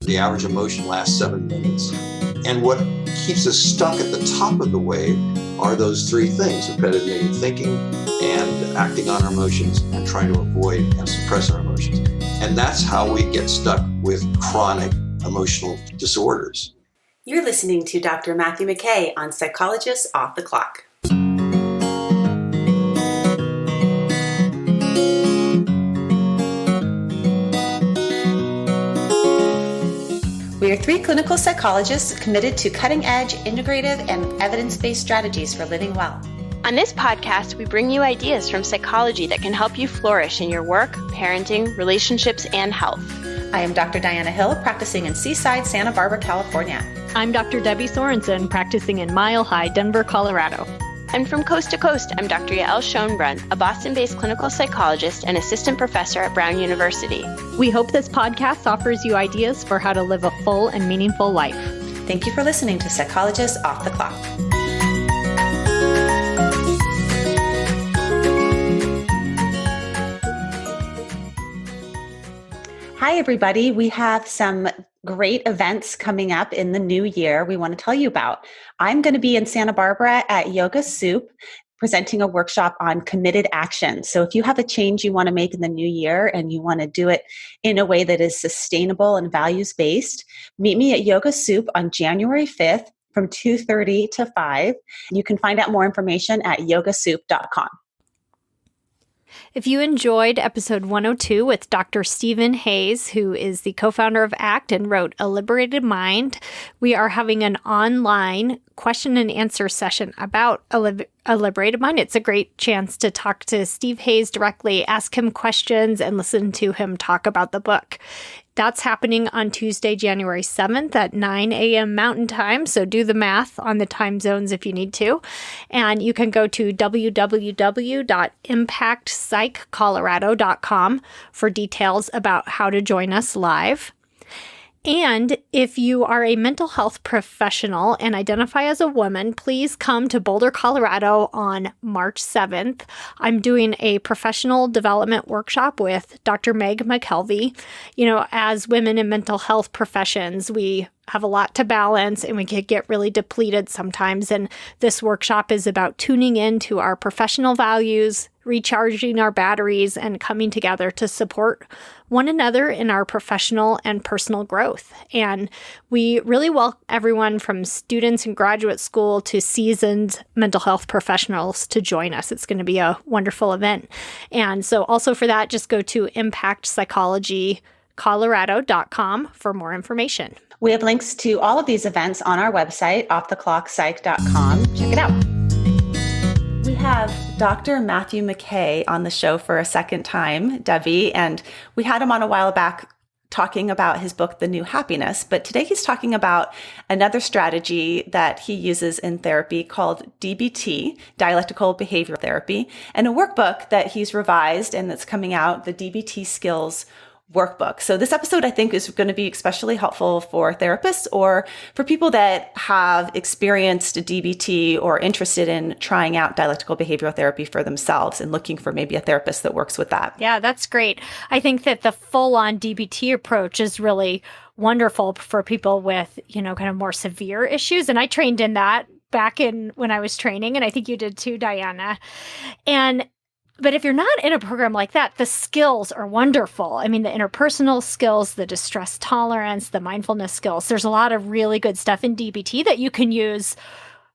The average emotion lasts 7 minutes. And what keeps us stuck at the top of the wave are those three things: repetitive thinking and acting on our emotions and trying to avoid and suppress our emotions. And that's how we get stuck with chronic emotional disorders. You're listening to Dr. Matthew McKay on Psychologist Off the Clock. We are three clinical psychologists committed to cutting-edge, integrative, and evidence-based strategies for living well. On this podcast, we bring you ideas from psychology that can help you flourish in your work, parenting, relationships, and health. I am Dr. Diana Hill, practicing in Seaside, Santa Barbara, California. I'm Dr. Debbie Sorensen, practicing in Mile High, Denver, Colorado. And from coast to coast, I'm Dr. Yael Schoenbrunn, a Boston-based clinical psychologist and assistant professor at Brown University. We hope this podcast offers you ideas for how to live a full and meaningful life. Thank you for listening to Psychologist Off the Clock. Hi, everybody. We have some great events coming up in the new year we want to tell you about. I'm going to be in Santa Barbara at Yoga Soup presenting a workshop on committed action. So if you have a change you want to make in the new year and you want to do it in a way that is sustainable and values-based, meet me at Yoga Soup on January 5th from 2:30 to 5. You can find out more information at yogasoup.com. If you enjoyed episode 102 with Dr. Stephen Hayes, who is the co-founder of ACT and wrote A Liberated Mind, we are having an online question and answer session about a liberated mind. It's a great chance to talk to Steve Hayes directly, ask him questions, and listen to him talk about the book. That's happening on Tuesday, January 7th at 9 a.m. Mountain Time. So do the math on the time zones if you need to. And you can go to www.impactpsychcolorado.com for details about how to join us live. And if you are a mental health professional and identify as a woman, please come to Boulder, Colorado on March 7th. I'm doing a professional development workshop with Dr. Meg McKelvey. You know, as women in mental health professions, we have a lot to balance and we can get really depleted sometimes. And this workshop is about tuning into our professional values, recharging our batteries, and coming together to support one another in our professional and personal growth. And we really welcome everyone from students in graduate school to seasoned mental health professionals to join us. It's going to be a wonderful event. And so also for that, just go to impactpsychologycolorado.com for more information. We have links to all of these events on our website, offtheclockpsych.com. Check it out. We have Dr. Matthew McKay on the show for a second time, Debbie, and we had him on a while back talking about his book, The New Happiness, but today he's talking about another strategy that he uses in therapy called DBT, Dialectical Behavior Therapy, and a workbook that he's revised and that's coming out, the DBT Skills Workbook. So this episode, I think, is going to be especially helpful for therapists or for people that have experienced DBT or interested in trying out dialectical behavioral therapy for themselves and looking for maybe a therapist that works with that. Yeah, that's great. I think that the full-on DBT approach is really wonderful for people with, you know, kind of more severe issues. And I trained in that back in when I was training, and I think you did too, Diana. But if you're not in a program like that, the skills are wonderful. I mean, the interpersonal skills, the distress tolerance, the mindfulness skills, there's a lot of really good stuff in DBT that you can use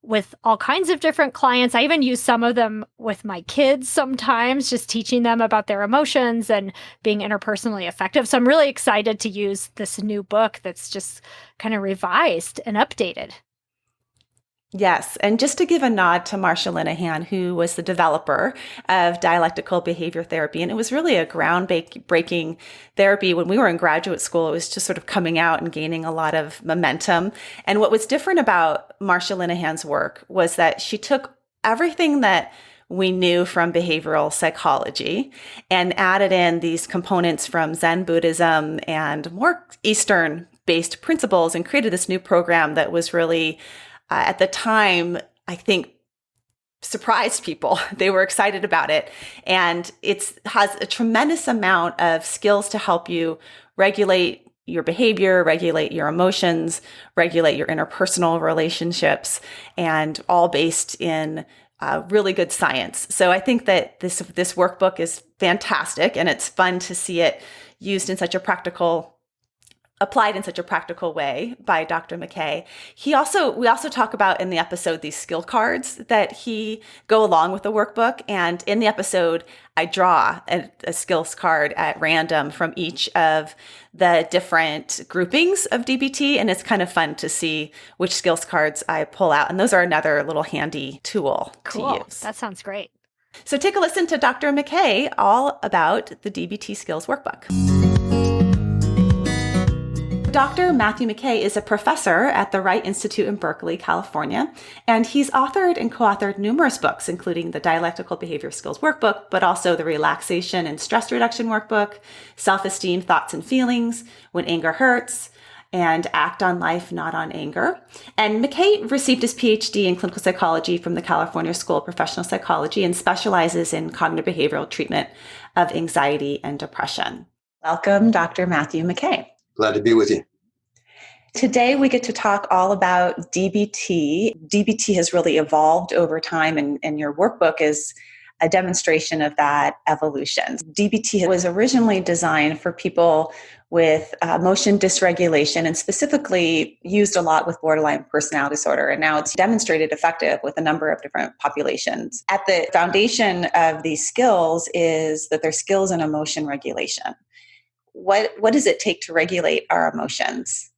with all kinds of different clients. I even use some of them with my kids sometimes, just teaching them about their emotions and being interpersonally effective. So I'm really excited to use this new book that's just kind of revised and updated. Yes. And just to give a nod to Marsha Linehan, who was the developer of Dialectical Behavior Therapy, and it was really a groundbreaking therapy. When we were in graduate school, it was just sort of coming out and gaining a lot of momentum. And what was different about Marsha Linehan's work was that she took everything that we knew from behavioral psychology and added in these components from Zen Buddhism and more Eastern-based principles and created this new program that was really at the time, I think, surprised people. They were excited about it. And it has a tremendous amount of skills to help you regulate your behavior, regulate your emotions, regulate your interpersonal relationships, and all based in really good science. So I think that this workbook is fantastic, and it's fun to see it used in such a applied in such a practical way by Dr. McKay. We also talk about in the episode these skill cards that he go along with the workbook. And in the episode, I draw a skills card at random from each of the different groupings of DBT. And it's kind of fun to see which skills cards I pull out. And those are another little handy tool to use. That sounds great. So take a listen to Dr. McKay all about the DBT skills workbook. Dr. Matthew McKay is a professor at the Wright Institute in Berkeley, California, and he's authored and co-authored numerous books, including the Dialectical Behavior Skills Workbook, but also the Relaxation and Stress Reduction Workbook, Self-Esteem, Thoughts and Feelings, When Anger Hurts, and Act on Life, Not on Anger. And McKay received his PhD in clinical psychology from the California School of Professional Psychology and specializes in cognitive behavioral treatment of anxiety and depression. Welcome, Dr. Matthew McKay. Glad to be with you. Today, we get to talk all about DBT. DBT has really evolved over time, and your workbook is a demonstration of that evolution. DBT was originally designed for people with emotion dysregulation and specifically used a lot with borderline personality disorder. And now it's demonstrated effective with a number of different populations. At the foundation of these skills is that they're skills in emotion regulation. What does it take to regulate our emotions?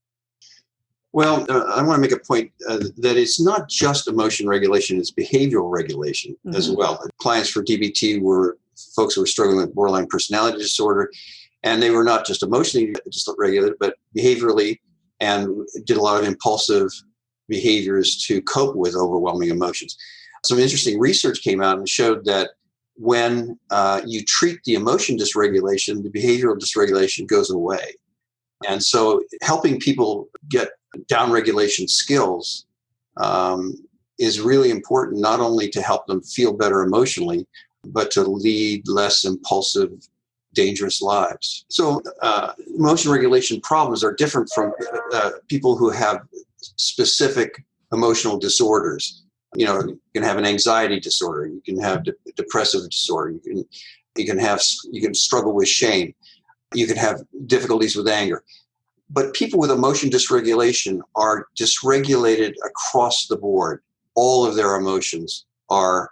Well, I want to make a point that it's not just emotion regulation, it's behavioral regulation as well. Clients for DBT were folks who were struggling with borderline personality disorder, and they were not just emotionally dysregulated, but behaviorally, and did a lot of impulsive behaviors to cope with overwhelming emotions. Some interesting research came out and showed that when you treat the emotion dysregulation, the behavioral dysregulation goes away. And so helping people get downregulation skills is really important, not only to help them feel better emotionally, but to lead less impulsive, dangerous lives. So emotion regulation problems are different from people who have specific emotional disorders. You know, you can have an anxiety disorder, you can have depressive disorder, you can struggle with shame, you can have difficulties with anger. But people with emotion dysregulation are dysregulated across the board. All of their emotions are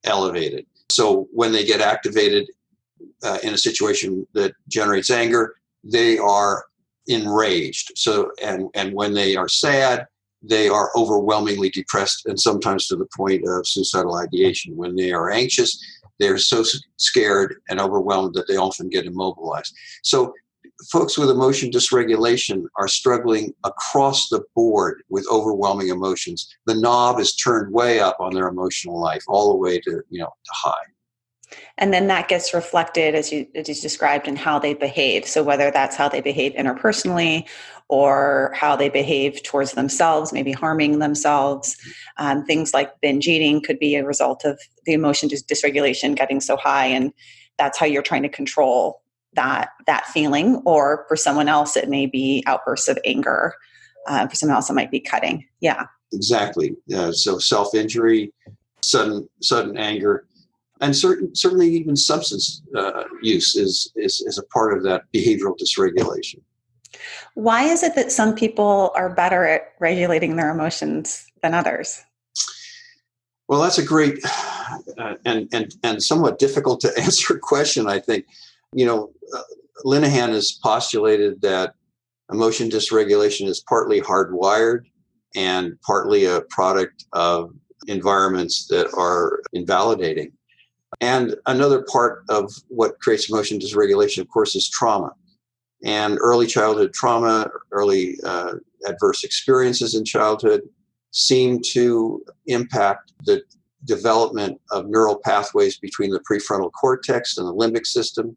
elevated. So when they get activated in a situation that generates anger, they are enraged. So and when they are sad, they are overwhelmingly depressed and sometimes to the point of suicidal ideation. When they are anxious, they're so scared and overwhelmed that they often get immobilized. So folks with emotion dysregulation are struggling across the board with overwhelming emotions. The knob is turned way up on their emotional life, all the way to high. And then that gets reflected, as you described, in how they behave. So whether that's how they behave interpersonally or how they behave towards themselves, maybe harming themselves. Things like binge eating could be a result of the emotion dysregulation getting so high, and that's how you're trying to control that feeling. Or for someone else, it may be outbursts of anger. For someone else, it might be cutting. Yeah, exactly. So self-injury, sudden anger, and certainly even substance use is a part of that behavioral dysregulation. Why is it that some people are better at regulating their emotions than others? Well, that's a great and somewhat difficult to answer question, I think. Linehan has postulated that emotion dysregulation is partly hardwired and partly a product of environments that are invalidating. And another part of what creates emotion dysregulation, of course, is trauma. And early childhood trauma, early adverse experiences in childhood seem to impact the development of neural pathways between the prefrontal cortex and the limbic system.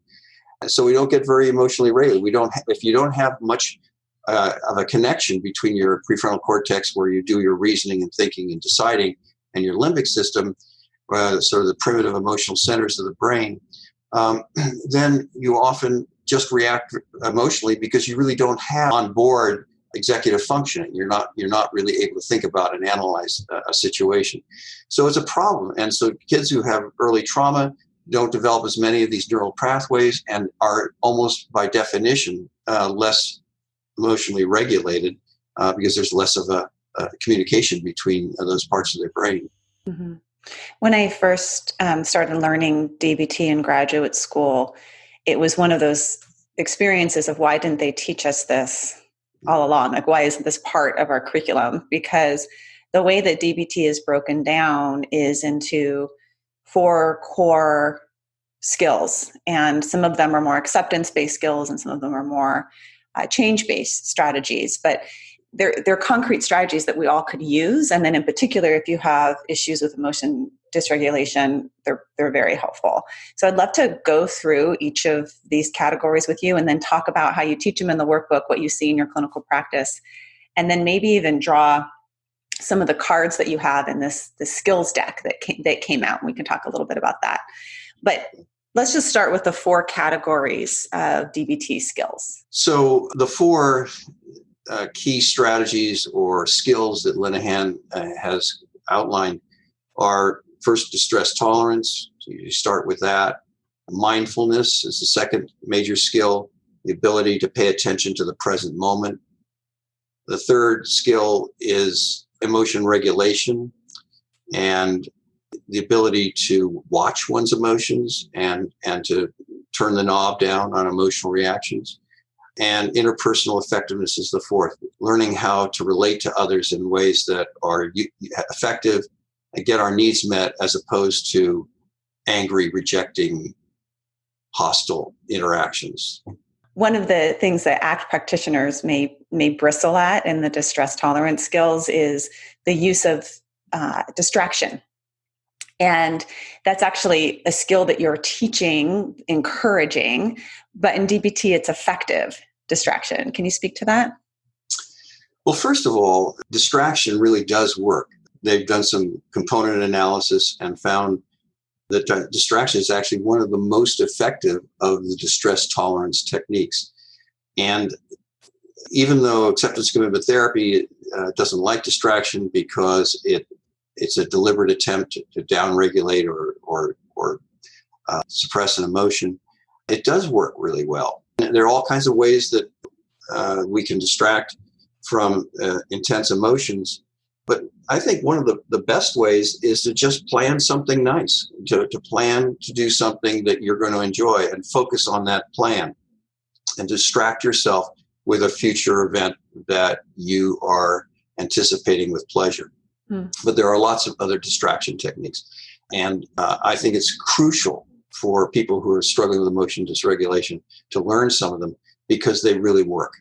So we don't get very emotionally regulated. If you don't have much of a connection between your prefrontal cortex, where you do your reasoning and thinking and deciding, and your limbic system, sort of the primitive emotional centers of the brain, then you often just react emotionally because you really don't have on board executive functioning. You're not really able to think about and analyze a situation. So it's a problem. And so kids who have early trauma don't develop as many of these neural pathways and are almost by definition less emotionally regulated because there's less of a communication between those parts of their brain. Mm-hmm. When I first started learning DBT in graduate school, it was one of those experiences of why didn't they teach us this all along? Like, why isn't this part of our curriculum? Because the way that DBT is broken down is into 4 core skills, and some of them are more acceptance-based skills and some of them are more change-based strategies. But they're concrete strategies that we all could use. And then in particular, if you have issues with emotion dysregulation, they're very helpful. So I'd love to go through each of these categories with you and then talk about how you teach them in the workbook, what you see in your clinical practice, and then maybe even draw some of the cards that you have in this skills deck that came out. And we can talk a little bit about that. But let's just start with the 4 categories of DBT skills. So the 4 key strategies or skills that Linehan has outlined are, first, distress tolerance. So you start with that. Mindfulness is the second major skill, the ability to pay attention to the present moment. The third skill is emotion regulation and the ability to watch one's emotions and to turn the knob down on emotional reactions. And interpersonal effectiveness is the fourth, learning how to relate to others in ways that are effective and get our needs met as opposed to angry, rejecting, hostile interactions. One of the things that ACT practitioners may bristle at in the distress tolerance skills is the use of distraction. And that's actually a skill that you're teaching, encouraging, but in DBT, it's effective distraction. Can you speak to that? Well, first of all, distraction really does work. They've done some component analysis and found that distraction is actually one of the most effective of the distress tolerance techniques. And even though acceptance commitment therapy doesn't like distraction because it's a deliberate attempt to downregulate or suppress an emotion, it does work really well. And there are all kinds of ways that we can distract from intense emotions. But I think one of the best ways is to just plan something nice, to plan to do something that you're going to enjoy and focus on that plan and distract yourself with a future event that you are anticipating with pleasure. But there are lots of other distraction techniques. And I think it's crucial for people who are struggling with emotion dysregulation to learn some of them because they really work.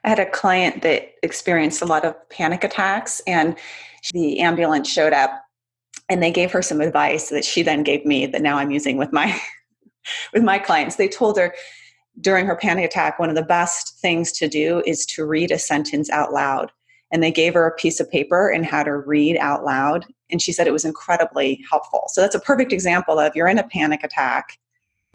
I had a client that experienced a lot of panic attacks, and the ambulance showed up and they gave her some advice that she then gave me that now I'm using with my clients. They told her during her panic attack, one of the best things to do is to read a sentence out loud. And they gave her a piece of paper and had her read out loud. And she said it was incredibly helpful. So that's a perfect example of you're in a panic attack.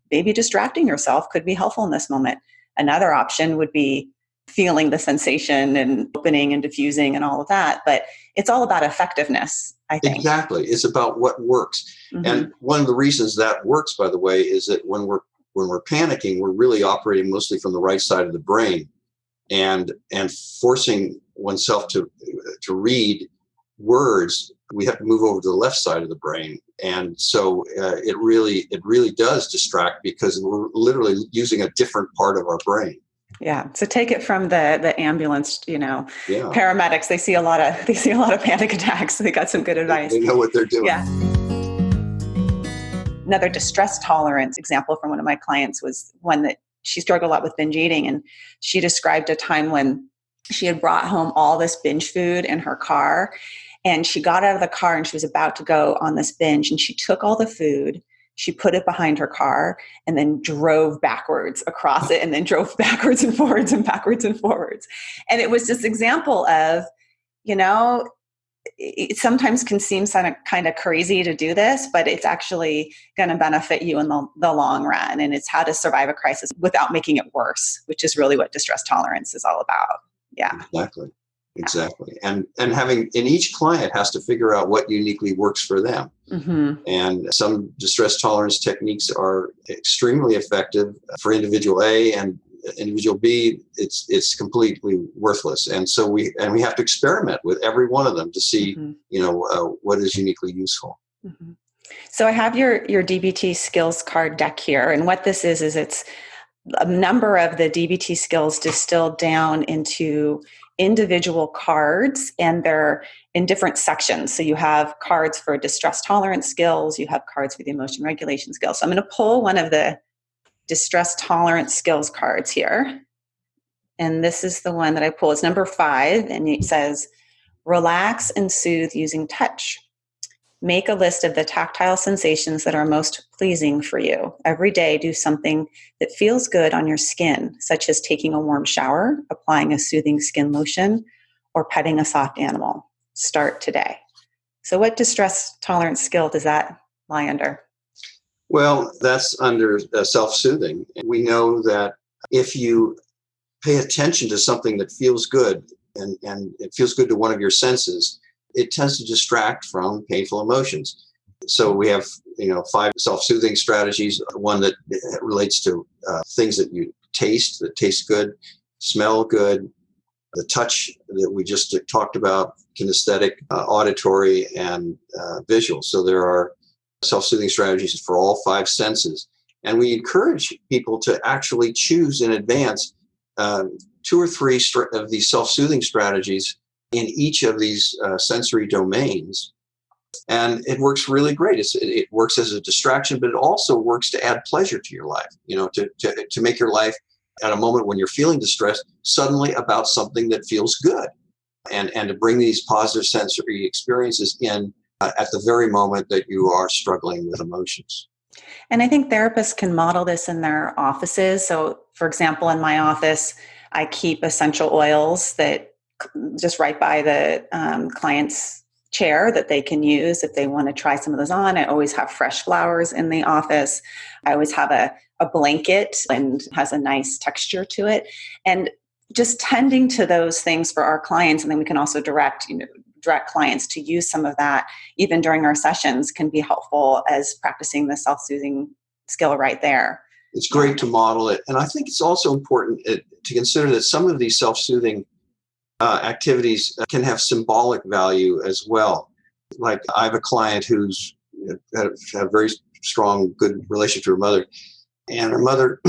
Maybe distracting yourself could be helpful in this moment. Another option would be feeling the sensation and opening and diffusing and all of that. But it's all about effectiveness, I think. Exactly. It's about what works. Mm-hmm. And one of the reasons that works, by the way, is that when we're panicking, we're really operating mostly from the right side of the brain. And forcing oneself to read words, we have to move over to the left side of the brain. And so it really does distract because we're literally using a different part of our brain. Yeah. So take it from the ambulance, paramedics, they see a lot of panic attacks. So they got some good advice. They know what they're doing. Yeah. Another distress tolerance example from one of my clients was one that she struggled a lot with binge eating. And she described a time when she had brought home all this binge food in her car. And she got out of the car and she was about to go on this binge. And she took all the food, she put it behind her car, and then drove backwards across it, and then drove backwards and forwards and backwards and forwards. And it was this example of, it sometimes can seem kind of crazy to do this, but it's actually going to benefit you in the long run. And it's how to survive a crisis without making it worse, which is really what distress tolerance is all about. Yeah. Exactly. And each client has to figure out what uniquely works for them. Mm-hmm. And some distress tolerance techniques are extremely effective for individual A, and individual B, it's completely worthless. And so we have to experiment with every one of them to see, what is uniquely useful. Mm-hmm. So I have your DBT skills card deck here. And what this is it's a number of the DBT skills distilled down into individual cards, and they're in different sections. So you have cards for distress tolerance skills, you have cards for the emotion regulation skills. So I'm going to pull one of the distress tolerance skills cards here. And this is the one that I pull. It's number 5, and it says, relax and soothe using touch. Make a list of the tactile sensations that are most pleasing for you. Every day, do something that feels good on your skin, such as taking a warm shower, applying a soothing skin lotion, or petting a soft animal. Start today. So what distress tolerance skill does that lie under? Well, that's under self-soothing. We know that if you pay attention to something that feels good, and it feels good to one of your senses, it tends to distract from painful emotions. So we have, 5 self-soothing strategies. One that relates to things that you taste, that taste good, smell good, the touch that we just talked about, kinesthetic, auditory, and visual. So there are self-soothing strategies for all 5 senses. And we encourage people to actually choose in advance 2 or 3 of these self-soothing strategies in each of these sensory domains. And it works really great. It works as a distraction, but it also works to add pleasure to your life, to make your life at a moment when you're feeling distressed, suddenly about something that feels good, and to bring these positive sensory experiences in at the very moment that you are struggling with emotions. And I think therapists can model this in their offices. So, for example, in my office, I keep essential oils that just right by the client's chair that they can use if they want to try some of those on. I always have fresh flowers in the office. I always have a blanket and has a nice texture to it. And just tending to those things for our clients, and then we can also direct clients to use some of that even during our sessions, can be helpful as practicing the self-soothing skill right there. It's great to model it. And I think it's also important to consider that some of these self-soothing activities can have symbolic value as well. Like I have a client who's had a very strong, good relationship to her mother, and her mother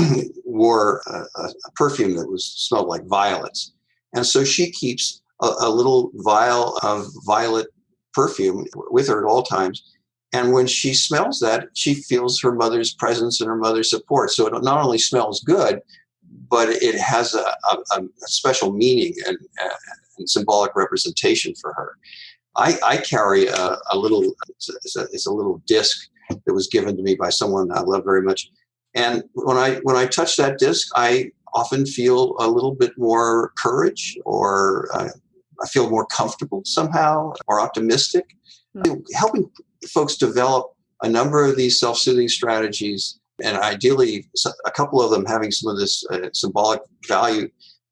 wore a perfume that smelled like violets. And so she keeps a little vial of violet perfume with her at all times. And when she smells that, she feels her mother's presence and her mother's support. So it not only smells good, but it has a special meaning and symbolic representation for her. I carry a little, it's a little disc that was given to me by someone I love very much. And when I touch that disc, I often feel a little bit more courage, or I feel more comfortable somehow, or optimistic. Mm-hmm. Helping folks develop a number of these self-soothing strategies, and ideally a couple of them having some of this symbolic value,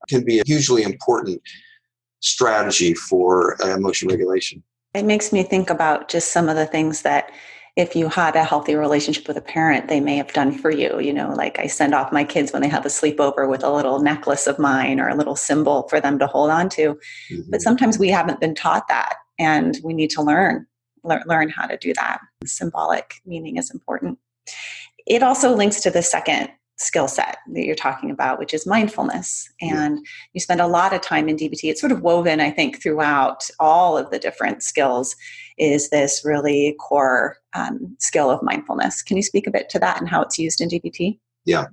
can be a hugely important strategy for emotion regulation. It makes me think about just some of the things that if you had a healthy relationship with a parent, they may have done for you. Like I send off my kids when they have a sleepover with a little necklace of mine or a little symbol for them to hold on to. Mm-hmm. But sometimes we haven't been taught that, and we need to learn how to do that. Symbolic meaning is important. It also links to the second skill set that you're talking about, which is mindfulness. And you spend a lot of time in DBT. It's sort of woven, I think, throughout all of the different skills, is this really core skill of mindfulness. Can you speak a bit to that and how it's used in DBT? Yeah.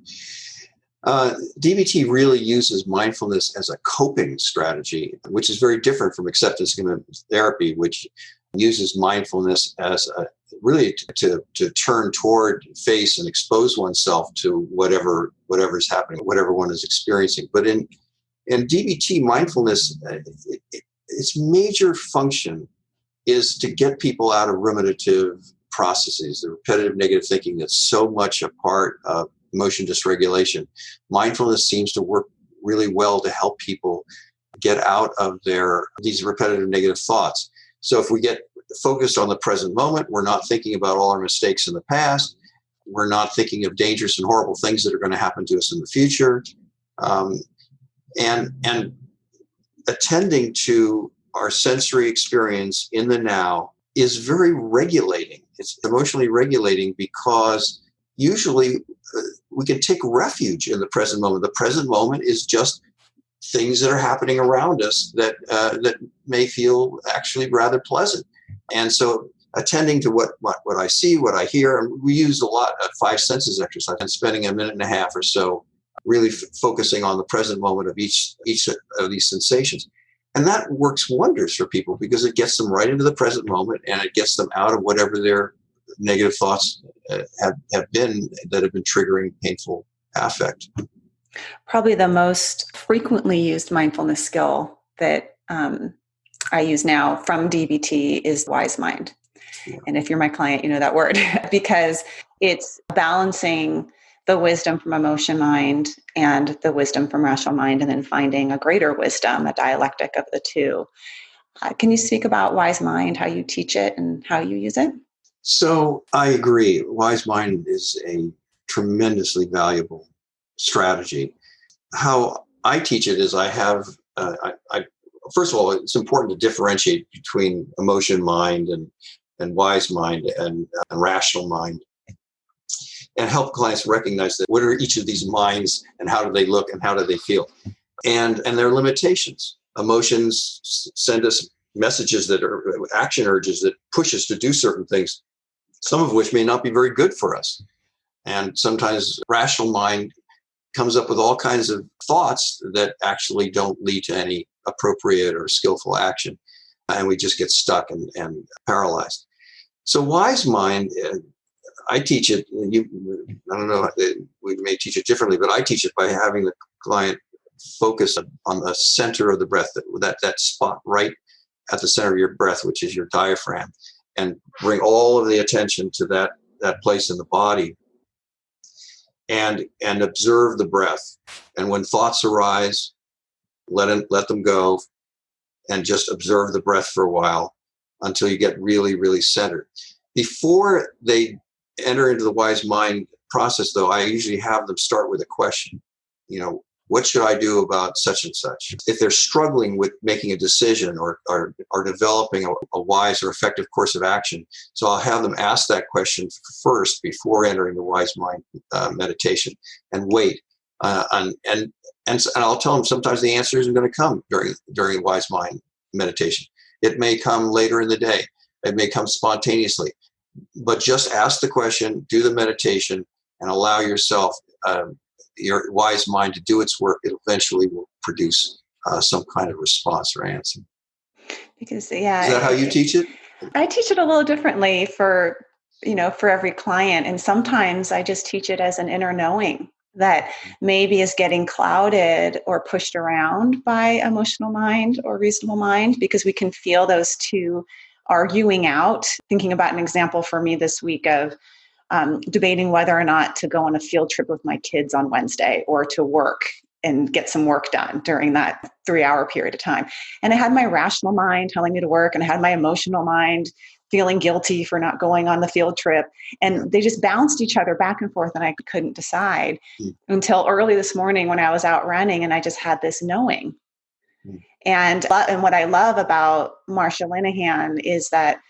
DBT really uses mindfulness as a coping strategy, which is very different from acceptance therapy, which uses mindfulness as really to turn toward, face, and expose oneself to whatever is happening, whatever one is experiencing. But in DBT, mindfulness, its major function is to get people out of ruminative processes, the repetitive negative thinking that's so much a part of emotion dysregulation. Mindfulness seems to work really well to help people get out of these repetitive negative thoughts. So if we get focused on the present moment, we're not thinking about all our mistakes in the past. We're not thinking of dangerous and horrible things that are going to happen to us in the future. And attending to our sensory experience in the now is very regulating. It's emotionally regulating because usually we can take refuge in the present moment. The present moment is just things that are happening around us that may feel actually rather pleasant. And so attending to what I see, what I hear, and we use a lot of 5 senses exercise and spending a minute and a half or so really focusing on the present moment of each of these sensations. And that works wonders for people because it gets them right into the present moment and it gets them out of whatever their negative thoughts have been that have been triggering painful affect. Probably the most frequently used mindfulness skill that I use now from DBT is wise mind. Yeah. And if you're my client, you know that word because it's balancing the wisdom from emotion mind and the wisdom from rational mind, and then finding a greater wisdom, a dialectic of the two. Can you speak about wise mind, how you teach it and how you use it? So I agree. Wise mind is a tremendously valuable strategy. How I teach it is I have, first of all, it's important to differentiate between emotion mind and wise mind and rational mind, and help clients recognize that what are each of these minds and how do they look and how do they feel, and their limitations. Emotions send us messages that are action urges that push us to do certain things, some of which may not be very good for us. And sometimes rational mind comes up with all kinds of thoughts that actually don't lead to any appropriate or skillful action. And we just get stuck and paralyzed. So wise mind, I teach it, I don't know, we may teach it differently, but I teach it by having the client focus on the center of the breath, that spot right at the center of your breath, which is your diaphragm, and bring all of the attention to that place in the body and observe the breath. And when thoughts arise, let them go and just observe the breath for a while until you get really, really centered. Before they enter into the wise mind process, though, I usually have them start with a question. What should I do about such and such? If they're struggling with making a decision or developing a wise or effective course of action, so I'll have them ask that question first before entering the wise mind meditation and wait. And I'll tell them sometimes the answer isn't going to come during the wise mind meditation. It may come later in the day. It may come spontaneously. But just ask the question, do the meditation, and allow yourself, your wise mind to do its work. It eventually will produce some kind of response or answer. Because is that how you teach it? I teach it a little differently for every client, and sometimes I just teach it as an inner knowing that maybe is getting clouded or pushed around by emotional mind or reasonable mind, because we can feel those two arguing out. Thinking about an example for me this week of debating whether or not to go on a field trip with my kids on Wednesday or to work and get some work done during that 3-hour period of time. And I had my rational mind telling me to work, and I had my emotional mind feeling guilty for not going on the field trip. And they just bounced each other back and forth, and I couldn't decide until early this morning when I was out running, and I just had this knowing. And what I love about Marsha Linehan is that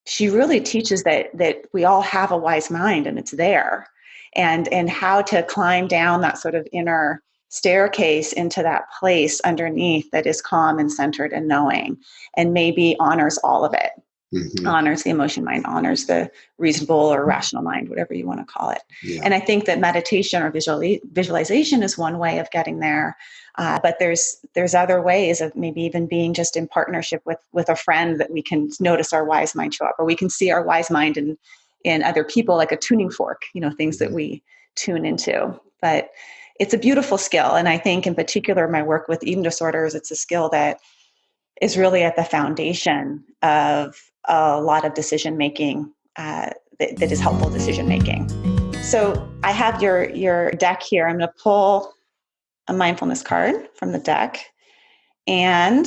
she really teaches that we all have a wise mind, and it's there, and how to climb down that sort of inner staircase into that place underneath that is calm and centered and knowing, and maybe honors all of it. Mm-hmm. Honors the emotion mind, honors the reasonable or rational mind, whatever you want to call it. Yeah. And I think that meditation or visualization is one way of getting there. But there's other ways of maybe even being just in partnership with a friend that we can notice our wise mind show up, or we can see our wise mind in other people, like a tuning fork, things that we tune into. But it's a beautiful skill. And I think in particular, my work with eating disorders, it's a skill that is really at the foundation of a lot of decision making that is helpful decision making. So I have your deck here. I'm going to pull a mindfulness card from the deck. And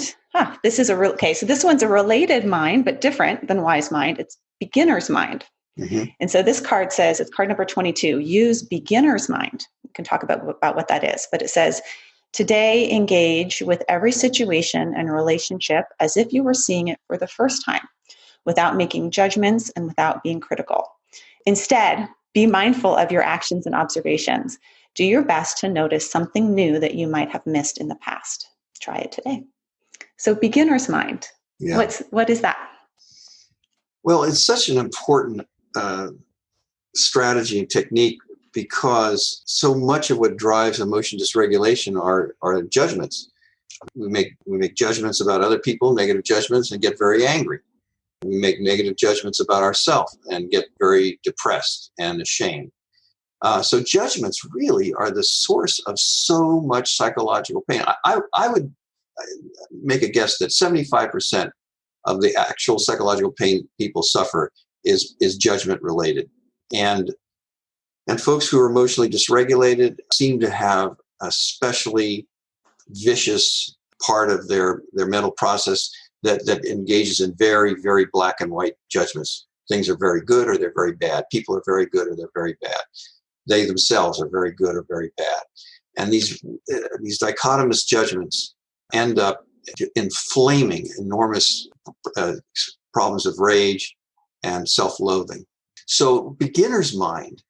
this is so this one's a related mind, but different than wise mind. It's beginner's mind. Mm-hmm. And so this card says, it's card number 22, use beginner's mind. We can talk about what that is, but it says, today engage with every situation and relationship as if you were seeing it for the first time, without making judgments and without being critical. Instead, be mindful of your actions and observations. Do your best to notice something new that you might have missed in the past. Try it today. So beginner's mind. Yeah. What is that? Well, it's such an important strategy and technique because so much of what drives emotion dysregulation are judgments. We make judgments about other people, negative judgments, and get very angry. We make negative judgments about ourselves and get very depressed and ashamed. So judgments really are the source of so much psychological pain. I would make a guess that 75% of the actual psychological pain people suffer is judgment related. And folks who are emotionally dysregulated seem to have a especially vicious part of their mental process that engages in very, very black and white judgments. Things are very good or they're very bad. People are very good or they're very bad. They themselves are very good or very bad. And these dichotomous judgments end up inflaming enormous problems of rage and self-loathing. So beginner's mind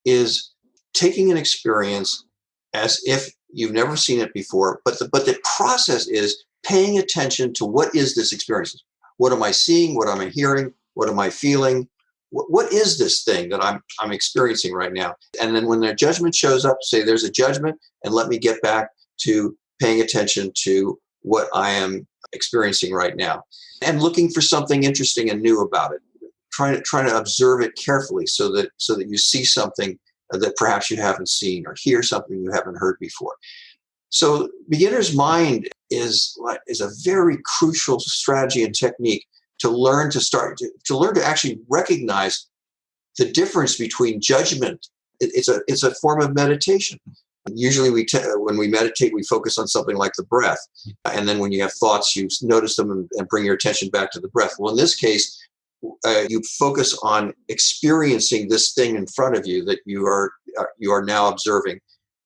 is taking an experience as if you've never seen it before, but the process is paying attention to what is this experience? What am I seeing? What am I hearing? What am I feeling? What is this thing that I'm experiencing right now? And then when their judgment shows up, say there's a judgment, and let me get back to paying attention to what I am experiencing right now, and looking for something interesting and new about it. Trying to observe it carefully so that you see something that perhaps you haven't seen, or hear something you haven't heard before. So beginner's mind is a very crucial strategy and technique to learn to actually recognize the difference between judgment. It's a form of meditation. Usually when we meditate, we focus on something like the breath. And then when you have thoughts, you notice them and bring your attention back to the breath. Well, in this case, you focus on experiencing this thing in front of you that you are now observing.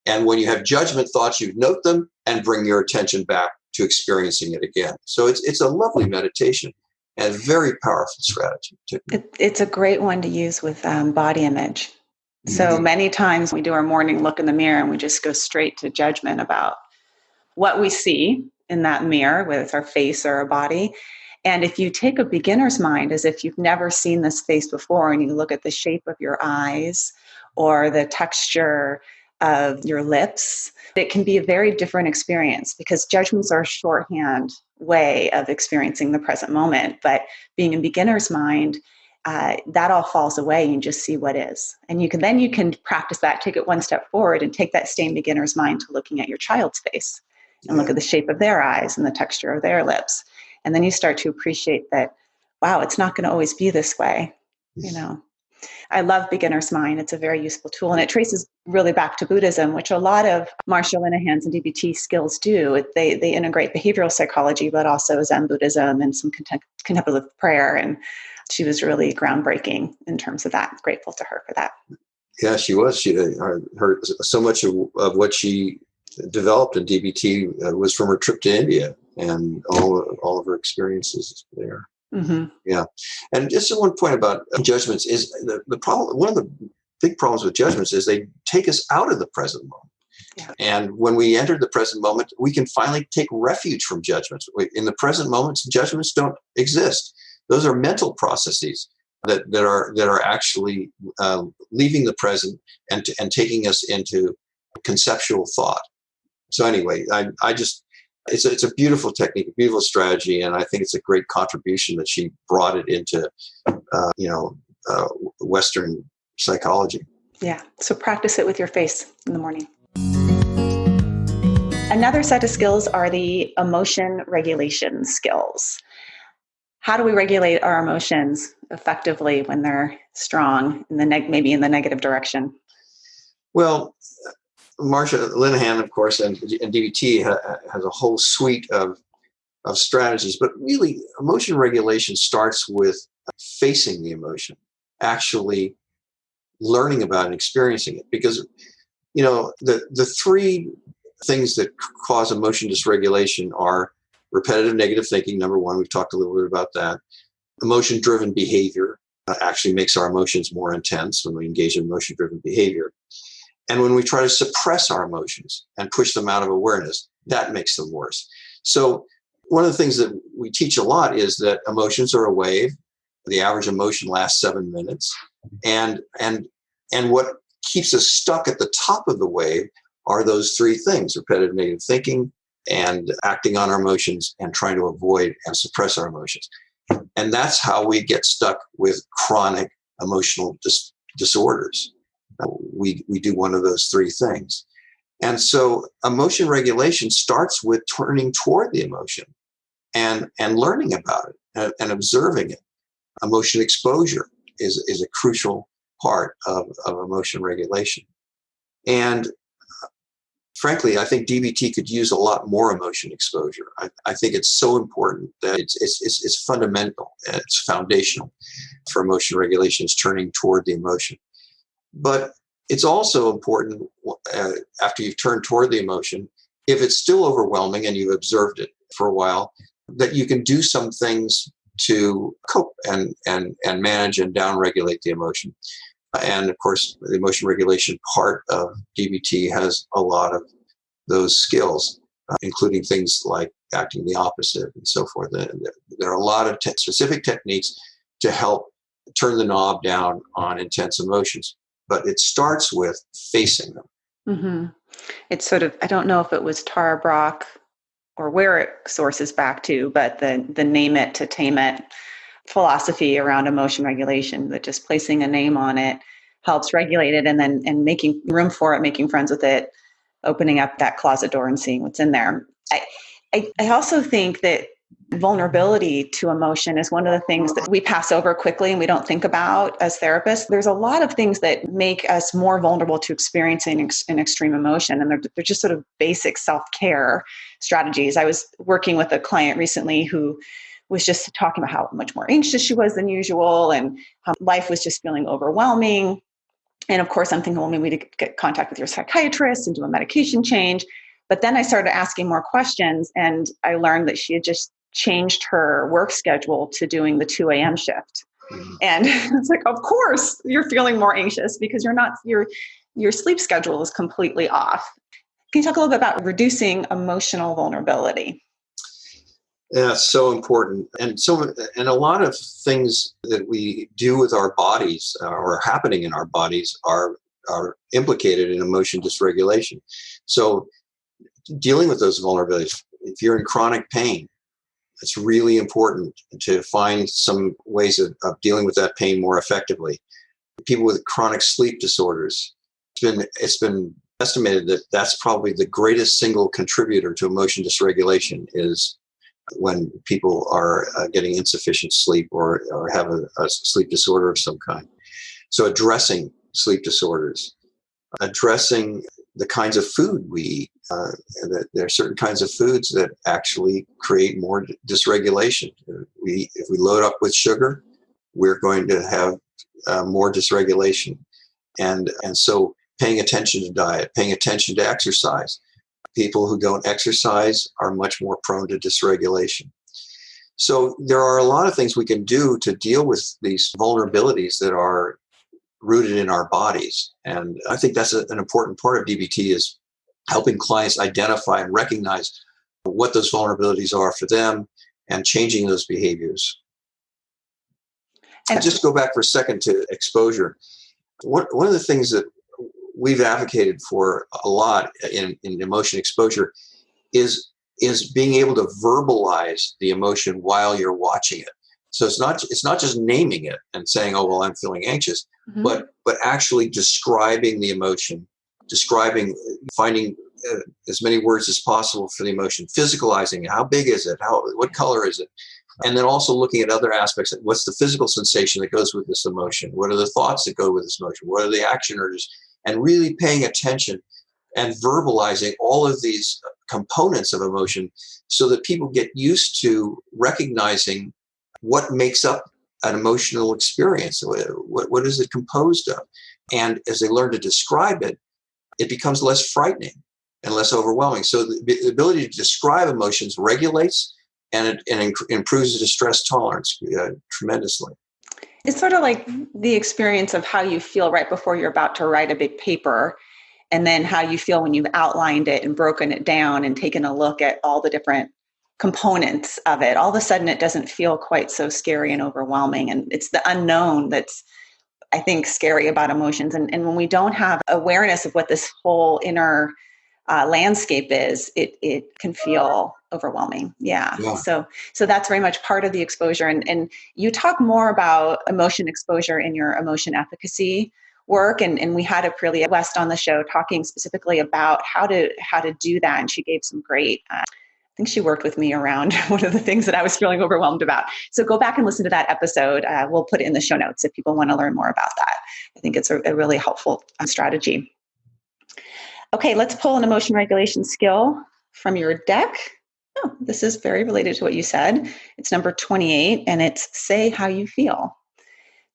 And when you have judgment thoughts, you note them and bring your attention back to experiencing it again. So it's a lovely meditation and very powerful strategy. It's a great one to use with body image. So many times we do our morning look in the mirror and we just go straight to judgment about what we see in that mirror, whether it's our face or our body. And if you take a beginner's mind as if you've never seen this face before, and you look at the shape of your eyes or the texture of your lips, it can be a very different experience, because judgments are a shorthand way of experiencing the present moment. But being in beginner's mind, that all falls away and you just see what is. And you can practice that, take it one step forward and take that same beginner's mind to looking at your child's face and look at the shape of their eyes and the texture of their lips. And then you start to appreciate that, wow, it's not going to always be this way. I love beginner's mind. It's a very useful tool. And it traces really back to Buddhism, which a lot of Marsha Linehan's and DBT skills do. They integrate behavioral psychology, but also Zen Buddhism and some contemplative prayer. And she was really groundbreaking in terms of that. Grateful to her for that. Yeah, she was. She heard so much of what she developed in DBT was from her trip to India and all of her experiences there. Mm-hmm. Yeah. And just one point about judgments is the problem. One of the big problems with judgments is they take us out of the present moment. Yeah. And when we enter the present moment, we can finally take refuge from judgments. In the present moments, judgments don't exist. Those are mental processes that are actually leaving the present and taking us into conceptual thought. So anyway, it's a beautiful technique, a beautiful strategy, and I think it's a great contribution that she brought it into Western psychology. Yeah. So practice it with your face in the morning. Another set of skills are the emotion regulation skills. How do we regulate our emotions effectively when they're strong, maybe in the negative direction? Well, Marsha Linehan, of course, and DBT has a whole suite of strategies, but really emotion regulation starts with facing the emotion, actually learning about and experiencing it. Because, the three things that cause emotion dysregulation are repetitive negative thinking, number one. We've talked a little bit about that. Emotion-driven behavior actually makes our emotions more intense when we engage in emotion-driven behavior. And when we try to suppress our emotions and push them out of awareness, that makes them worse. So one of the things that we teach a lot is that emotions are a wave. The average emotion lasts 7 minutes. And what keeps us stuck at the top of the wave are those three things: repetitive negative thinking and acting on our emotions and trying to avoid and suppress our emotions. And that's how we get stuck with chronic emotional disorders. We do one of those three things. And so emotion regulation starts with turning toward the emotion and learning about it and observing it. Emotion exposure is a crucial part of emotion regulation. And frankly, I think DBT could use a lot more emotion exposure. I think it's so important that it's fundamental, it's foundational for emotion regulation, is turning toward the emotion. But it's also important after you've turned toward the emotion, if it's still overwhelming and you've observed it for a while, that you can do some things to cope and manage and downregulate the emotion. And of course, the emotion regulation part of DBT has a lot of those skills, including things like acting the opposite and so forth. There are a lot of specific techniques to help turn the knob down on intense emotions, but it starts with facing them. Mm-hmm. It's sort of, I don't know if it was Tara Brach or where it sources back to, but the name it to tame it philosophy around emotion regulation, that just placing a name on it helps regulate it, and making room for it, making friends with it, opening up that closet door and seeing what's in there. I also think that vulnerability to emotion is one of the things that we pass over quickly and we don't think about as therapists. There's a lot of things that make us more vulnerable to experiencing an extreme emotion, and they're just sort of basic self-care strategies. I was working with a client recently who was just talking about how much more anxious she was than usual and how life was just feeling overwhelming. And of course, I'm thinking, well, maybe we need to get contact with your psychiatrist and do a medication change. But then I started asking more questions, and I learned that she had just changed her work schedule to doing the 2 a.m. shift. And it's like, of course, you're feeling more anxious because your sleep schedule is completely off. Can you talk a little bit about reducing emotional vulnerability? Yeah, it's so important. And a lot of things that we do with our bodies or are happening in our bodies are implicated in emotion dysregulation. So dealing with those vulnerabilities, if you're in chronic pain, it's really important to find some ways of dealing with that pain more effectively. People with chronic sleep disorders, it's been estimated that that's probably the greatest single contributor to emotion dysregulation is when people are getting insufficient sleep or have a sleep disorder of some kind. So addressing sleep disorders, addressing the kinds of food we eat. There are certain kinds of foods that actually create more dysregulation. If we load up with sugar, we're going to have more dysregulation. And so paying attention to diet, paying attention to exercise. People who don't exercise are much more prone to dysregulation. So there are a lot of things we can do to deal with these vulnerabilities that are rooted in our bodies. And I think that's an important part of DBT, is helping clients identify and recognize what those vulnerabilities are for them and changing those behaviors. And just go back for a second to exposure. One of the things that we've advocated for a lot in emotion exposure is being able to verbalize the emotion while you're watching it. So it's not just naming it and saying, oh, well, I'm feeling anxious, but actually describing the emotion, finding as many words as possible for the emotion, physicalizing it. How big is it? What color is it? And then also looking at other aspects. What's the physical sensation that goes with this emotion? What are the thoughts that go with this emotion? What are the action urges? And really paying attention and verbalizing all of these components of emotion so that people get used to recognizing what makes up an emotional experience. What is it composed of? And as they learn to describe it, it becomes less frightening and less overwhelming. So the ability to describe emotions regulates and it improves the distress tolerance tremendously. It's sort of like the experience of how you feel right before you're about to write a big paper, and then how you feel when you've outlined it and broken it down and taken a look at all the different components of it. All of a sudden, it doesn't feel quite so scary and overwhelming. And it's the unknown that's, I think, scary about emotions. And when we don't have awareness of what this whole inner landscape is, it can feel overwhelming. Yeah. So that's very much part of the exposure. And you talk more about emotion exposure in your emotion efficacy work. And we had Aprilia West on the show talking specifically about how to do that. And she gave some great, I think she worked with me around one of the things that I was feeling overwhelmed about. So go back and listen to that episode. We'll put it in the show notes if people want to learn more about that. I think it's a really helpful strategy. Okay, let's pull an emotion regulation skill from your deck. Oh, this is very related to what you said. It's number 28, and it's say how you feel.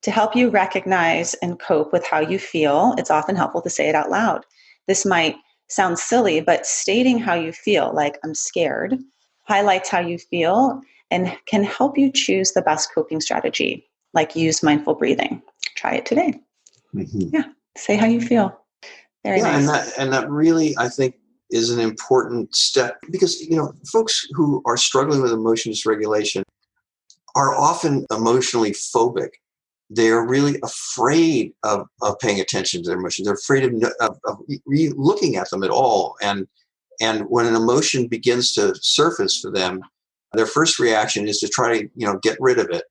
To help you recognize and cope with how you feel, it's often helpful to say it out loud. This might sound silly, but stating how you feel, like I'm scared, highlights how you feel and can help you choose the best coping strategy, like use mindful breathing. Try it today. Mm-hmm. Yeah, say how you feel. Very nice. And that really, I think, is an important step because, folks who are struggling with emotion dysregulation are often emotionally phobic. They are really afraid of paying attention to their emotions. They're afraid of looking at them at all. And when an emotion begins to surface for them, their first reaction is to try to, get rid of it.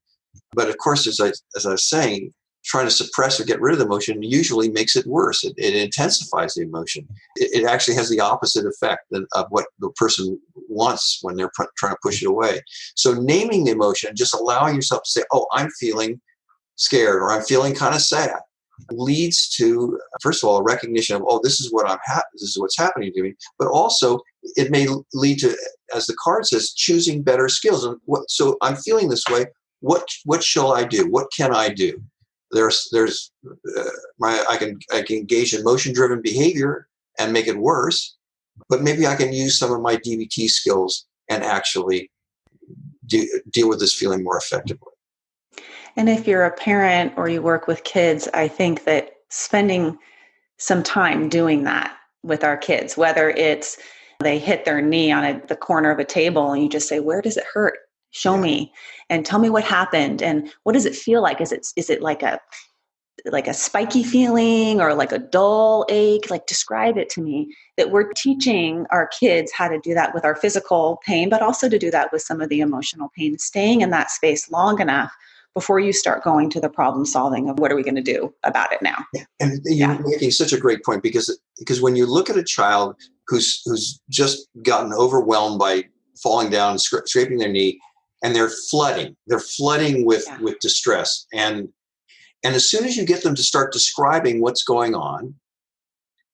But of course, as I was saying, trying to suppress or get rid of the emotion usually makes it worse. It intensifies the emotion. It actually has the opposite effect of what the person wants when they're trying to push it away. So naming the emotion, just allowing yourself to say, oh, I'm feeling scared or I'm feeling kind of sad, leads to, first of all, a recognition of, oh, this is what this is what's happening to me. But also it may lead to, as the card says, choosing better skills. So I'm feeling this way. What shall I do? What can I do? I can engage in emotion-driven behavior and make it worse, but maybe I can use some of my DBT skills and actually deal with this feeling more effectively. And if you're a parent or you work with kids, I think that spending some time doing that with our kids, whether it's they hit their knee on the corner of a table and you just say, where does it hurt? Show me and tell me what happened and what does it feel like? Is it like a spiky feeling or like a dull ache? Like describe it to me. That we're teaching our kids how to do that with our physical pain, but also to do that with some of the emotional pain, staying in that space long enough before you start going to the problem solving of what are we going to do about it now. Yeah. And you're making such a great point because when you look at a child who's just gotten overwhelmed by falling down, scraping their knee, and they're flooding with distress. And as soon as you get them to start describing what's going on,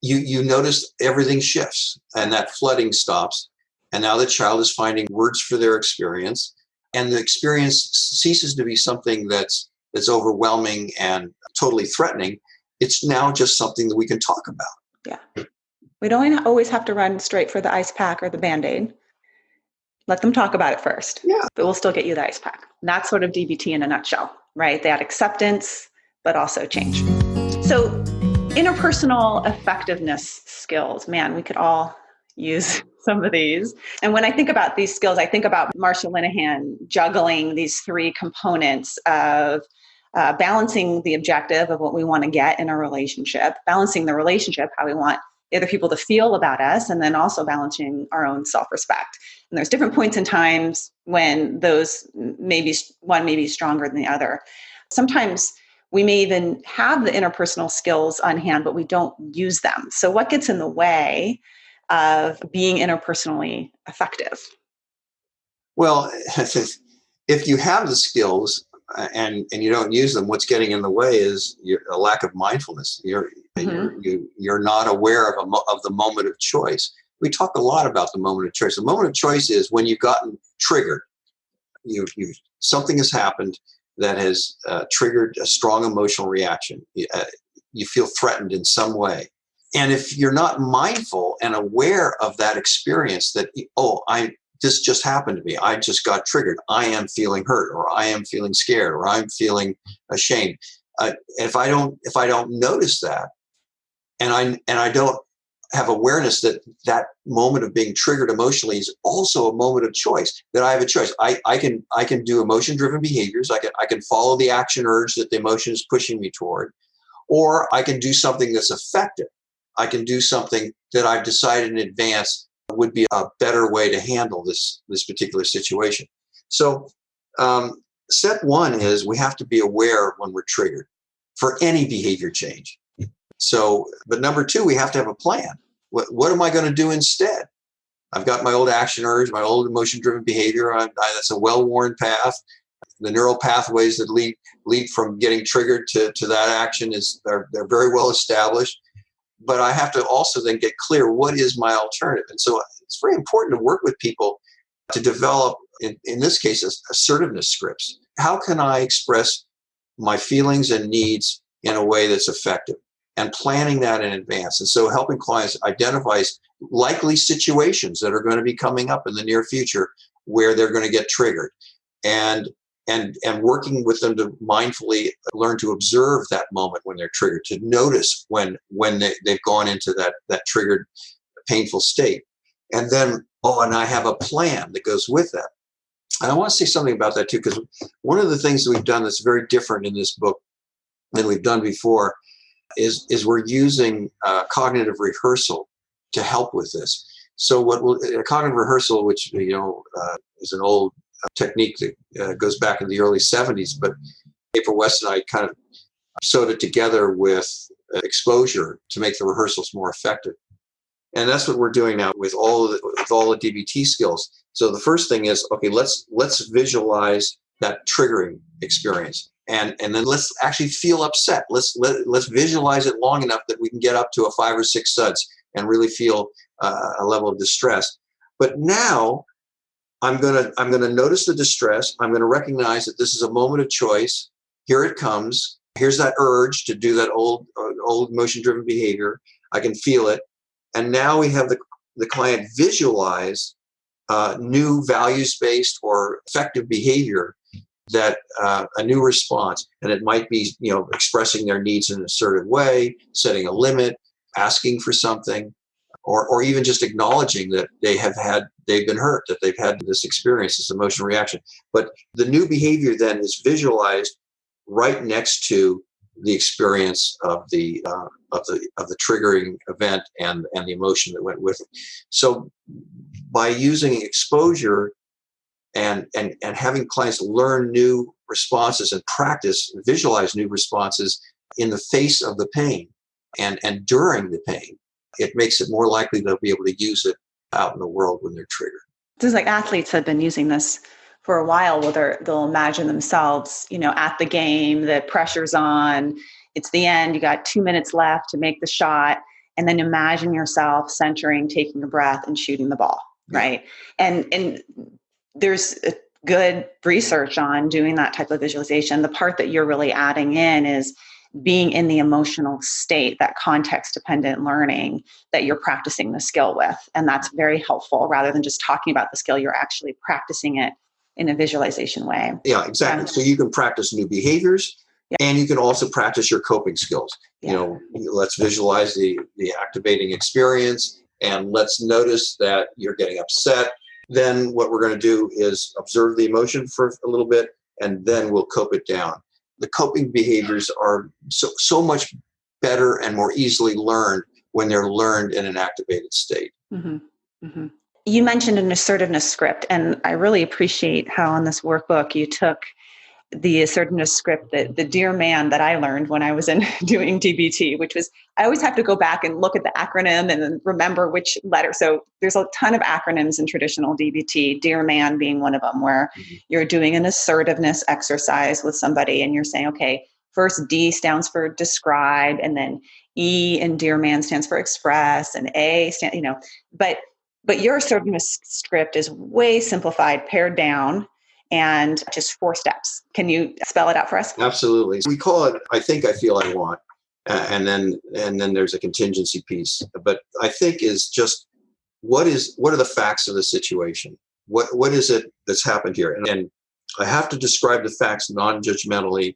you notice everything shifts and that flooding stops. And now the child is finding words for their experience. And the experience ceases to be something that's overwhelming and totally threatening. It's now just something that we can talk about. Yeah. We don't always have to run straight for the ice pack or the Band-Aid. Let them talk about it first. Yeah. But we'll still get you the ice pack. And that's sort of DBT in a nutshell, right? That acceptance, but also change. So interpersonal effectiveness skills, man, we could all use some of these. And when I think about these skills, I think about Marsha Linehan juggling these three components of balancing the objective of what we want to get in a relationship, balancing the relationship, how we want other people to feel about us, and then also balancing our own self-respect. And there's different points in times when those one may be stronger than the other. Sometimes we may even have the interpersonal skills on hand, but we don't use them. So what gets in the way of being interpersonally effective? Well, if you have the skills and you don't use them, what's getting in the way is a lack of mindfulness. You're not aware of the moment of choice. We talk a lot about the moment of choice. The moment of choice is when you've gotten triggered. Something has happened that has triggered a strong emotional reaction. You feel threatened in some way. And if you're not mindful and aware of that experience, that, this just happened to me. I just got triggered. I am feeling hurt, or I am feeling scared, or I'm feeling ashamed. If I don't notice that, and I don't have awareness that moment of being triggered emotionally is also a moment of choice, that I have a choice. I can do emotion-driven behaviors. I can follow the action urge that the emotion is pushing me toward, or I can do something that's effective. I can do something that I've decided in advance would be a better way to handle this particular situation. So step one is we have to be aware when we're triggered for any behavior change. So, but number two, we have to have a plan. What am I going to do instead? I've got my old action urge, my old emotion-driven behavior. That's a well-worn path. The neural pathways that lead from getting triggered to that action they're very well established. But I have to also then get clear, what is my alternative? And so it's very important to work with people to develop, in this case, assertiveness scripts. How can I express my feelings and needs in a way that's effective? And planning that in advance. And so helping clients identify likely situations that are going to be coming up in the near future where they're going to get triggered. And working with them to mindfully learn to observe that moment when they're triggered, to notice when they've gone into that triggered, painful state. And then, and I have a plan that goes with that. And I want to say something about that too, because one of the things that we've done that's very different in this book than we've done before is we're using cognitive rehearsal to help with this. So cognitive rehearsal, which is an old technique that goes back in the early 70s, but April West and I kind of sewed it together with exposure to make the rehearsals more effective. And that's what we're doing now with all the DBT skills. So the first thing is, okay, let's visualize that triggering experience. And then let's actually feel upset. Let's visualize it long enough that we can get up to a 5 or 6 suds and really feel a level of distress. But now I'm gonna notice the distress. I'm gonna recognize that this is a moment of choice. Here it comes. Here's that urge to do that old emotion-driven behavior. I can feel it. And now we have the client visualize new values-based or effective behavior, that a new response. And it might be, expressing their needs in an assertive way, setting a limit, asking for something, or even just acknowledging that they've been hurt, that they've had this experience, this emotional reaction. But the new behavior then is visualized right next to the experience of the triggering event and the emotion that went with it. So by using exposure and having clients learn new responses and practice, visualize new responses in the face of the pain and during the pain, it makes it more likely they'll be able to use it out in the world when they're triggered. This is like athletes have been using this for a while, where they'll imagine themselves, at the game, the pressure's on, it's the end, you got 2 minutes left to make the shot, and then imagine yourself centering, taking a breath, and shooting the ball, right? And there's a good research on doing that type of visualization. The part that you're really adding in is being in the emotional state, that context-dependent learning that you're practicing the skill with. And that's very helpful. Rather than just talking about the skill, you're actually practicing it in a visualization way. Yeah, exactly. So you can practice new behaviors, and you can also practice your coping skills. Let's visualize the activating experience, and let's notice that you're getting upset. Then what we're going to do is observe the emotion for a little bit, and then we'll cope it down. The coping behaviors are so much better and more easily learned when they're learned in an activated state. Mm-hmm. Mm-hmm. You mentioned an assertiveness script, and I really appreciate how in this workbook you took the assertiveness script, the dear man that I learned when I was in doing DBT, which was, I always have to go back and look at the acronym and then remember which letter. So there's a ton of acronyms in traditional DBT, dear man being one of them, where you're doing an assertiveness exercise with somebody and you're saying, okay, first D stands for describe, and then E in dear man stands for express, and A but your assertiveness script is way simplified, pared down, and just 4 steps. Can you spell it out for us? Absolutely. We call it I think, I feel, I want. And then there's a contingency piece. But I think is just what are the facts of the situation? What is it that's happened here? And I have to describe the facts non-judgmentally,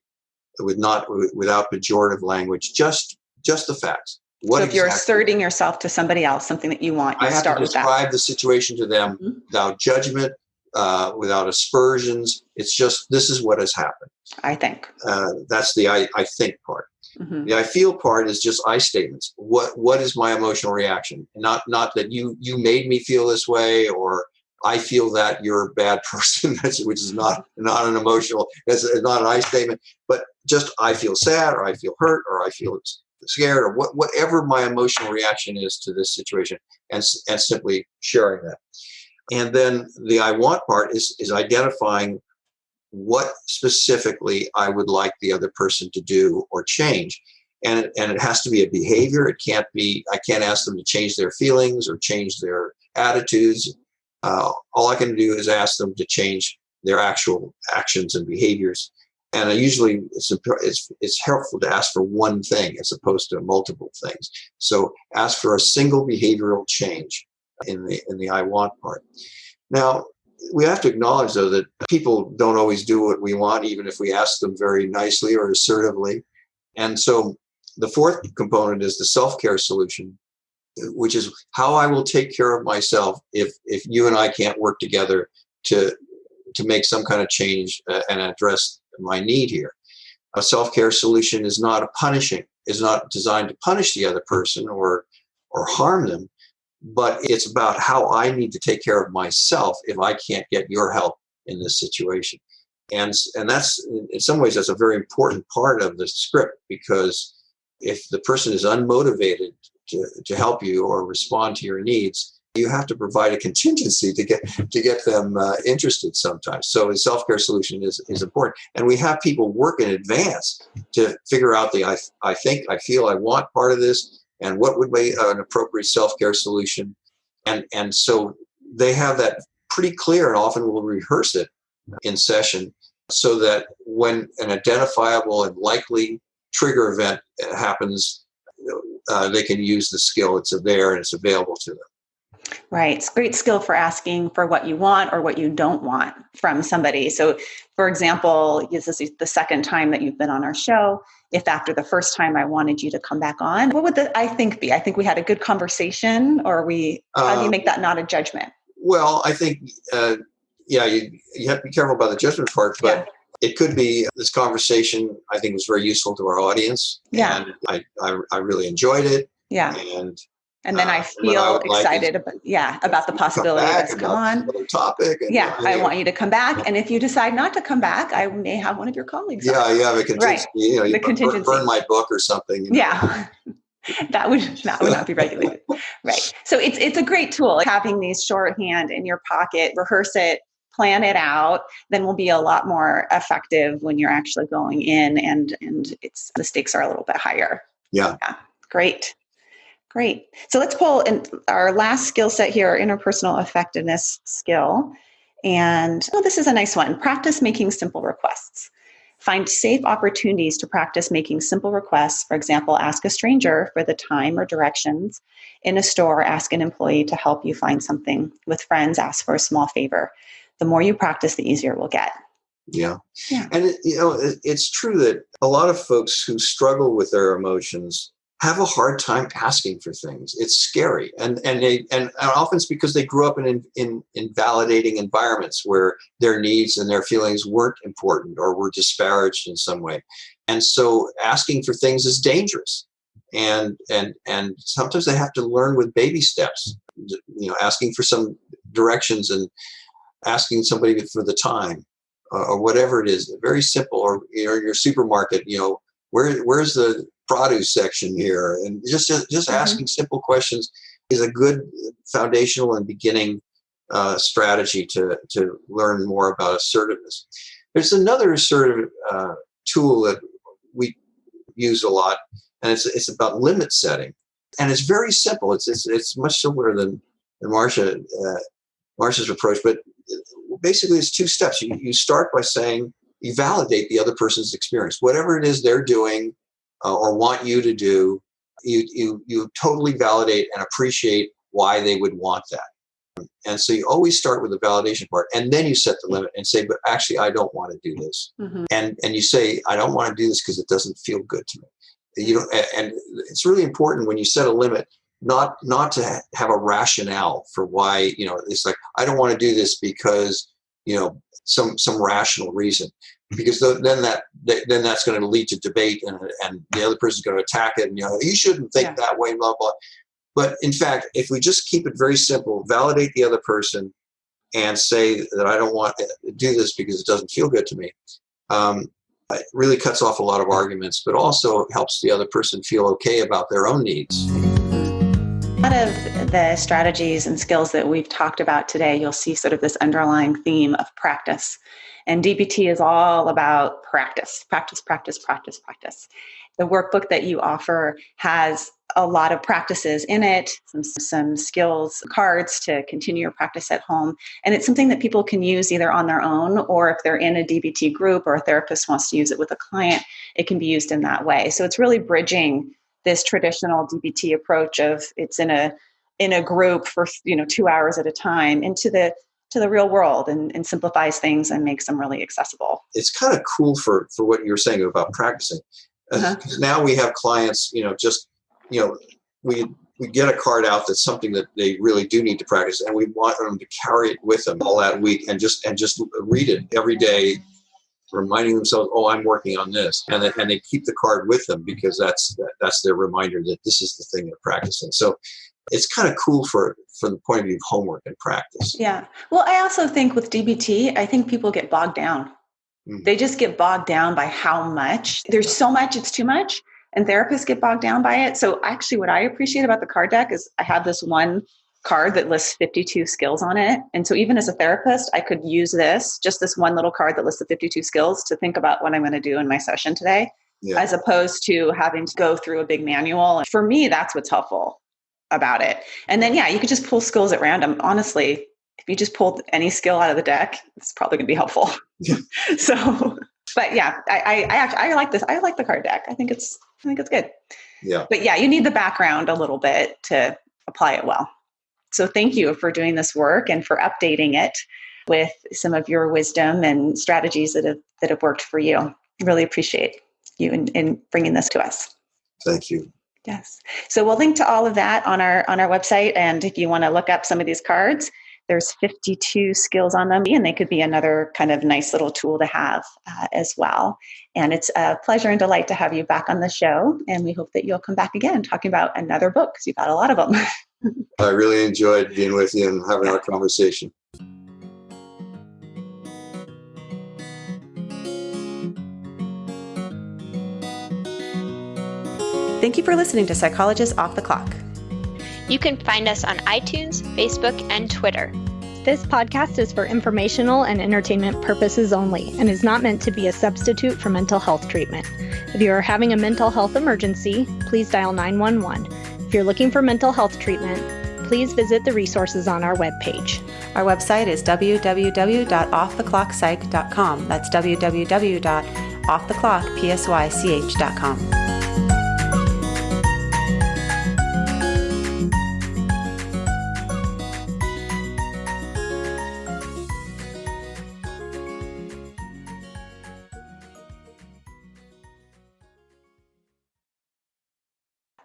without pejorative language, just the facts. So if you're asserting yourself to somebody else, something that you want, you start with that. I have to describe the situation to them without judgment, without aspersions. It's just, this is what has happened. I think. That's the I think part. Mm-hmm. The I feel part is just I statements. What is my emotional reaction? Not that you made me feel this way, or I feel that you're a bad person, which is not an emotional, it's not an I statement, but just I feel sad, or I feel hurt, or I feel scared, or whatever my emotional reaction is to this situation, and simply sharing that. And then the I want part is identifying what specifically I would like the other person to do or change. And it has to be a behavior. It can't be, I can't ask them to change their feelings or change their attitudes. All I can do is ask them to change their actual actions and behaviors. And usually it's helpful to ask for one thing as opposed to multiple things. So ask for a single behavioral change in the I want part. Now, we have to acknowledge, though, that people don't always do what we want, even if we ask them very nicely or assertively. And so the fourth component is the self-care solution, which is how I will take care of myself if you and I can't work together to make some kind of change and address my need here. A self-care solution is not designed to punish the other person or harm them, but it's about how I need to take care of myself if I can't get your help in this situation. And that's, in some ways, that's a very important part of the script, because if the person is unmotivated to help you or respond to your needs, you have to provide a contingency to get them interested sometimes. So the self-care solution is important. And we have people work in advance to figure out the I think, I feel, I want part of this, and what would be an appropriate self-care solution. And so they have that pretty clear, and often will rehearse it in session, so that when an identifiable and likely trigger event happens, they can use the skill. It's there and it's available to them. Right. It's a great skill for asking for what you want or what you don't want from somebody. So, for example, this is the second time that you've been on our show. If after the first time I wanted you to come back on, what would the I think be? I think we had a good conversation, or how do you make that not a judgment? Well, I think, you have to be careful about the judgment part, but it could be this conversation, I think, was very useful to our audience. Yeah. And I really enjoyed it. Yeah. And then I feel excited about the possibility of us come on. Another topic. I want you to come back. And if you decide not to come back, I may have one of your colleagues. You have a contingency. Right. The contingency. Burn my book or something. Yeah. That would not be regulated. Right. So it's a great tool. Having these shorthand in your pocket, rehearse it, plan it out, then will be a lot more effective when you're actually going in and the stakes are a little bit higher. Yeah. Great. So let's pull in our last skill set here, interpersonal effectiveness skill. And this is a nice one. Practice making simple requests. Find safe opportunities to practice making simple requests. For example, ask a stranger for the time or directions. In a store, ask an employee to help you find something. With friends, ask for a small favor. The more you practice, the easier it will get. Yeah. And it's true that a lot of folks who struggle with their emotions have a hard time asking for things. It's scary. And often it's because they grew up in invalidating environments where their needs and their feelings weren't important or were disparaged in some way. And so asking for things is dangerous. And sometimes they have to learn with baby steps, asking for some directions and asking somebody for the time. or whatever it is, very simple, or your supermarket, where's the produce section here? And just asking simple questions is a good foundational and beginning strategy to learn more about assertiveness. There's another assertive tool that we use a lot, and it's about limit setting, and it's very simple. It's much simpler than Marsha's approach, but basically it's 2 steps. You start by saying you validate the other person's experience, whatever it is they're doing or want you to do. You totally validate and appreciate why they would want that. And so you always start with the validation part, and then you set the limit and say, but actually, I don't want to do this. And you say, I don't want to do this because it doesn't feel good to me. And it's really important when you set a limit, not to have a rationale for why, it's like, I don't want to do this because, some rational reason, because then that's going to lead to debate, and the other person's going to attack it, and you shouldn't think that way, blah blah. But in fact, if we just keep it very simple, validate the other person, and say that I don't want to do this because it doesn't feel good to me, it really cuts off a lot of arguments, but also helps the other person feel okay about their own needs. A lot of the strategies and skills that we've talked about today, you'll see sort of this underlying theme of practice. And DBT is all about practice, practice, practice, practice, practice. The workbook that you offer has a lot of practices in it, some skills cards to continue your practice at home. And it's something that people can use either on their own, or if they're in a DBT group or a therapist wants to use it with a client, it can be used in that way. So it's really bridging this traditional DBT approach of it's in a group for 2 hours at a time into the real world, and simplifies things and makes them really accessible. It's kind of cool for what you're saying about practicing. Because now we have clients, we get a card out that's something that they really do need to practice, and we want them to carry it with them all that week and just read it every day, reminding themselves, oh, I'm working on this. And they keep the card with them because that's their reminder that this is the thing they're practicing. So it's kind of cool from the point of view of homework and practice. Yeah. Well, I also think with DBT, I think people get bogged down. They just get bogged down by how much. There's so much, it's too much. And therapists get bogged down by it. So actually what I appreciate about the card deck is I have this one card that lists 52 skills on it. And so even as a therapist, I could use this one little card that lists the 52 skills to think about what I'm going to do in my session today, as opposed to having to go through a big manual. And for me, that's what's helpful about it. And then, you could just pull skills at random. Honestly, if you just pulled any skill out of the deck, it's probably going to be helpful. So, but yeah, I like this. I like the card deck. I think it's good. Yeah. But you need the background a little bit to apply it well. So thank you for doing this work and for updating it with some of your wisdom and strategies that have worked for you. Really appreciate you in bringing this to us. Thank you. Yes. So we'll link to all of that on our website. And if you want to look up some of these cards, there's 52 skills on them, and they could be another kind of nice little tool to have as well. And it's a pleasure and delight to have you back on the show. And we hope that you'll come back again talking about another book, because you've got a lot of them. I really enjoyed being with you and having our conversation. Thank you for listening to Psychologist Off the Clock. You can find us on iTunes, Facebook, and Twitter. This podcast is for informational and entertainment purposes only and is not meant to be a substitute for mental health treatment. If you are having a mental health emergency, please dial 911. If you're looking for mental health treatment, please visit the resources on our webpage. Our website is www.offtheclockpsych.com. That's www.offtheclockpsych.com.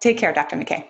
Take care, Dr. McKay.